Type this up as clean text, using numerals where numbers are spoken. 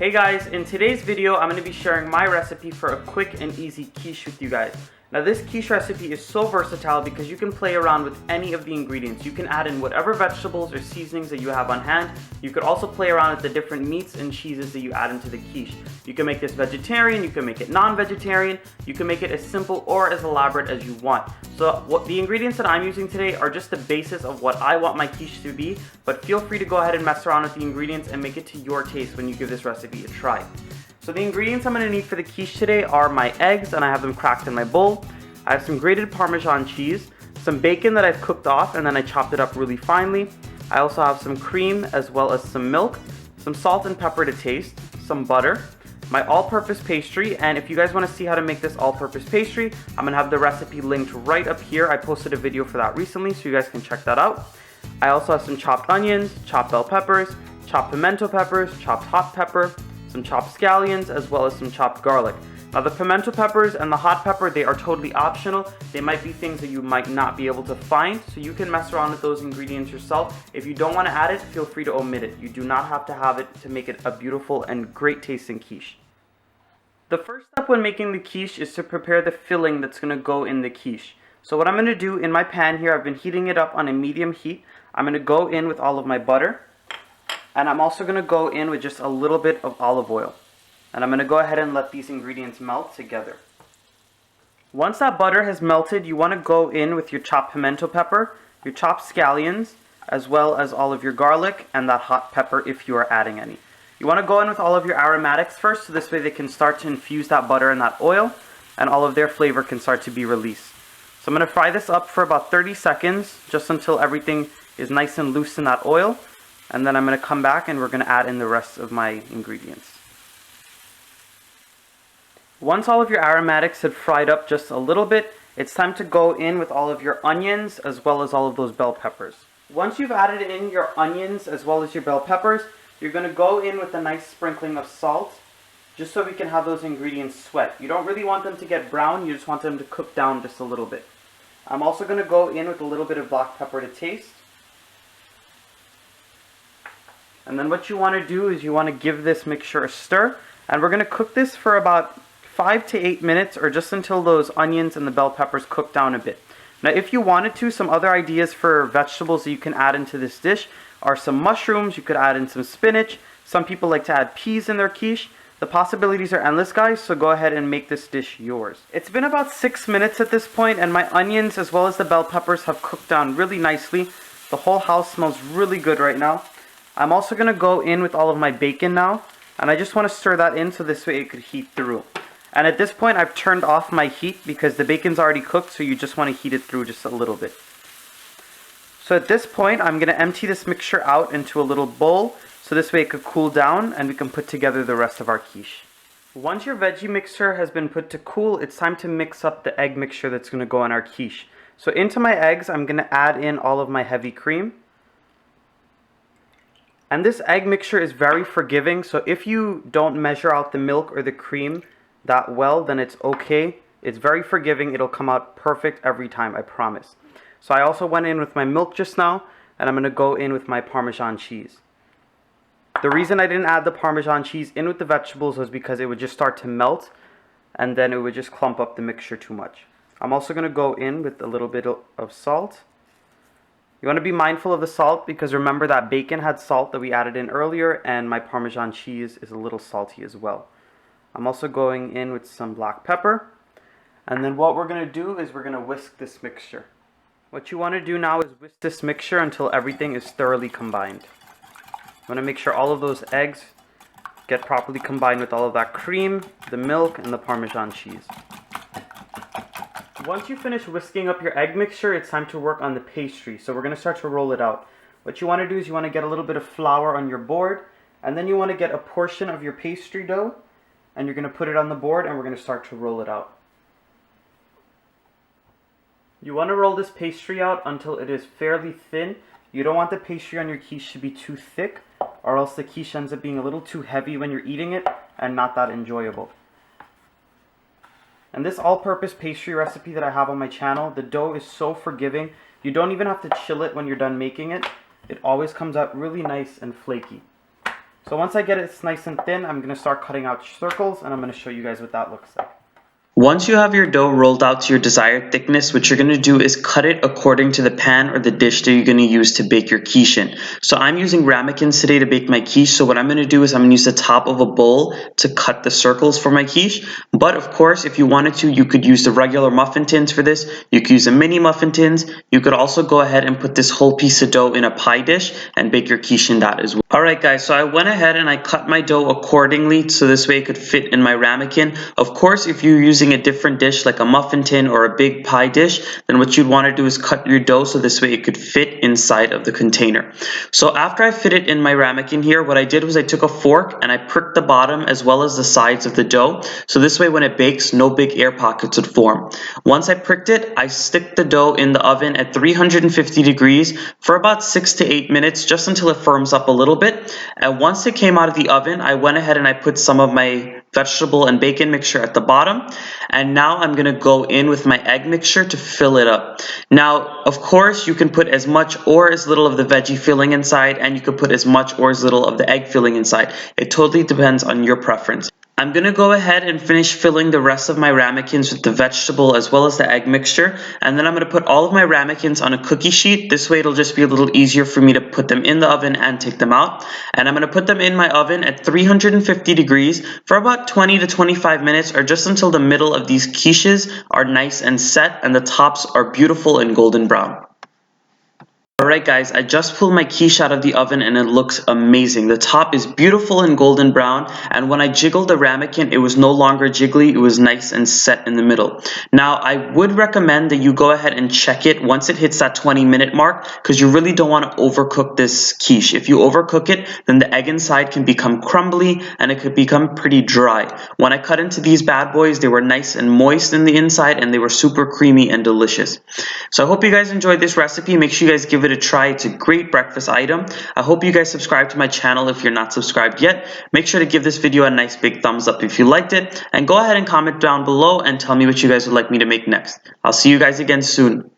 Hey guys, in today's video I'm going to be sharing my recipe for a quick and easy quiche with you guys. Now this quiche recipe is so versatile because you can play around with any of the ingredients. You can add in whatever vegetables or seasonings that you have on hand. You could also play around with the different meats and cheeses that you add into the quiche. You can make this vegetarian, you can make it non-vegetarian, you can make it as simple or as elaborate as you want. So the ingredients that I'm using today are just the basis of what I want my quiche to be, but feel free to go ahead and mess around with the ingredients and make it to your taste when you give this recipe a try. So the ingredients I'm going to need for the quiche today are my eggs, and I have them cracked in my bowl. I have some grated Parmesan cheese, some bacon that I've cooked off and then I chopped it up really finely. I also have some cream as well as some milk, some salt and pepper to taste, some butter, my all-purpose pastry, and if you guys want to see how to make this all-purpose pastry, I'm going to have the recipe linked right up here. I posted a video for that recently, so you guys can check that out. I also have some chopped onions, chopped bell peppers, chopped pimento peppers, chopped hot pepper, some chopped scallions, as well as some chopped garlic. Now the pimento peppers and the hot pepper, they are totally optional. They might be things that you might not be able to find, so you can mess around with those ingredients yourself. If you don't want to add it, feel free to omit it. You do not have to have it to make it a beautiful and great tasting quiche. The first step when making the quiche is to prepare the filling that's going to go in the quiche. So what I'm going to do in my pan here, I've been heating it up on a medium heat. I'm going to go in with all of my butter. And I'm also going to go in with just a little bit of olive oil. And I'm going to go ahead and let these ingredients melt together. Once that butter has melted, you want to go in with your chopped pimento pepper, your chopped scallions, as well as all of your garlic and that hot pepper if you are adding any. You want to go in with all of your aromatics first, so this way they can start to infuse that butter and that oil, and all of their flavor can start to be released. So I'm going to fry this up for about 30 seconds, just until everything is nice and loose in that oil. And then I'm going to come back and we're going to add in the rest of my ingredients. Once all of your aromatics have fried up just a little bit, it's time to go in with all of your onions as well as all of those bell peppers. Once you've added in your onions as well as your bell peppers, you're going to go in with a nice sprinkling of salt, just so we can have those ingredients sweat. You don't really want them to get brown, you just want them to cook down just a little bit. I'm also going to go in with a little bit of black pepper to taste. And then what you want to do is you want to give this mixture a stir, and we're going to cook this for about 5 to 8 minutes, or just until those onions and the bell peppers cook down a bit. Now if you wanted to, some other ideas for vegetables that you can add into this dish are some mushrooms. You could add in some spinach. Some people like to add peas in their quiche. The possibilities are endless, guys, so go ahead and make this dish yours. It's been about 6 minutes at this point, and my onions as well as the bell peppers have cooked down really nicely. The whole house smells really good right now. I'm also going to go in with all of my bacon now, and I just want to stir that in so this way it could heat through. And at this point I've turned off my heat because the bacon's already cooked, so you just want to heat it through just a little bit. So at this point I'm going to empty this mixture out into a little bowl, so this way it could cool down and we can put together the rest of our quiche. Once your veggie mixture has been put to cool, it's time to mix up the egg mixture that's going to go in our quiche. So into my eggs I'm going to add in all of my heavy cream. And this egg mixture is very forgiving, so if you don't measure out the milk or the cream that well, then it's okay. It's very forgiving. It'll come out perfect every time, I promise. So I also went in with my milk just now, and I'm going to go in with my Parmesan cheese. The reason I didn't add the Parmesan cheese in with the vegetables was because it would just start to melt, and then it would just clump up the mixture too much. I'm also going to go in with a little bit of salt. You want to be mindful of the salt because remember that bacon had salt that we added in earlier, and my Parmesan cheese is a little salty as well. I'm also going in with some black pepper. And then what we're going to do is we're going to whisk this mixture. What you want to do now is whisk this mixture until everything is thoroughly combined. You want to make sure all of those eggs get properly combined with all of that cream, the milk, and the Parmesan cheese. Once you finish whisking up your egg mixture, it's time to work on the pastry. So we're going to start to roll it out. What you want to do is you want to get a little bit of flour on your board, and then you want to get a portion of your pastry dough, and you're going to put it on the board, and we're going to start to roll it out. You want to roll this pastry out until it is fairly thin. You don't want the pastry on your quiche to be too thick, or else the quiche ends up being a little too heavy when you're eating it and not that enjoyable. And this all-purpose pastry recipe that I have on my channel, the dough is so forgiving. You don't even have to chill it when you're done making it. It always comes out really nice and flaky. So once I get it nice and thin, I'm going to start cutting out circles, and I'm going to show you guys what that looks like. Once you have your dough rolled out to your desired thickness, what you're going to do is cut it according to the pan or the dish that you're going to use to bake your quiche in. So I'm using ramekins today to bake my quiche. So what I'm going to do is I'm going to use the top of a bowl to cut the circles for my quiche. But of course, if you wanted to, you could use the regular muffin tins for this. You could use the mini muffin tins. You could also go ahead and put this whole piece of dough in a pie dish and bake your quiche in that as well. Alright guys, so I went ahead and I cut my dough accordingly so this way it could fit in my ramekin. Of course, if you're using a different dish like a muffin tin or a big pie dish, then what you'd want to do is cut your dough so this way it could fit inside of the container. So after I fit it in my ramekin here, what I did was I took a fork and I pricked the bottom as well as the sides of the dough. So this way when it bakes, no big air pockets would form. Once I pricked it, I stick the dough in the oven at 350 degrees for about 6 to 8 minutes, just until it firms up a little bit. And once it came out of the oven, I went ahead and I put some of my vegetable and bacon mixture at the bottom, and now I'm gonna go in with my egg mixture to fill it up. Now of course you can put as much or as little of the veggie filling inside, and you could put as much or as little of the egg filling inside. It totally depends on your preference. I'm gonna go ahead and finish filling the rest of my ramekins with the vegetable as well as the egg mixture, and then I'm gonna put all of my ramekins on a cookie sheet. This way it'll just be a little easier for me to put them in the oven and take them out. And I'm gonna put them in my oven at 350 degrees for about 20 to 25 minutes, or just until the middle of these quiches are nice and set and the tops are beautiful and golden brown. Alright guys, I just pulled my quiche out of the oven and it looks amazing. The top is beautiful and golden brown, and when I jiggled the ramekin, it was no longer jiggly, it was nice and set in the middle. Now I would recommend that you go ahead and check it once it hits that 20-minute mark, because you really don't want to overcook this quiche. If you overcook it, then the egg inside can become crumbly and it could become pretty dry. When I cut into these bad boys, they were nice and moist in the inside and they were super creamy and delicious. So I hope you guys enjoyed this recipe. Make sure you guys give it a try. It's a great breakfast item. I hope you guys subscribe to my channel if you're not subscribed yet. Make sure to give this video a nice big thumbs up if you liked it, and go ahead and comment down below and tell me what you guys would like me to make next. I'll see you guys again soon.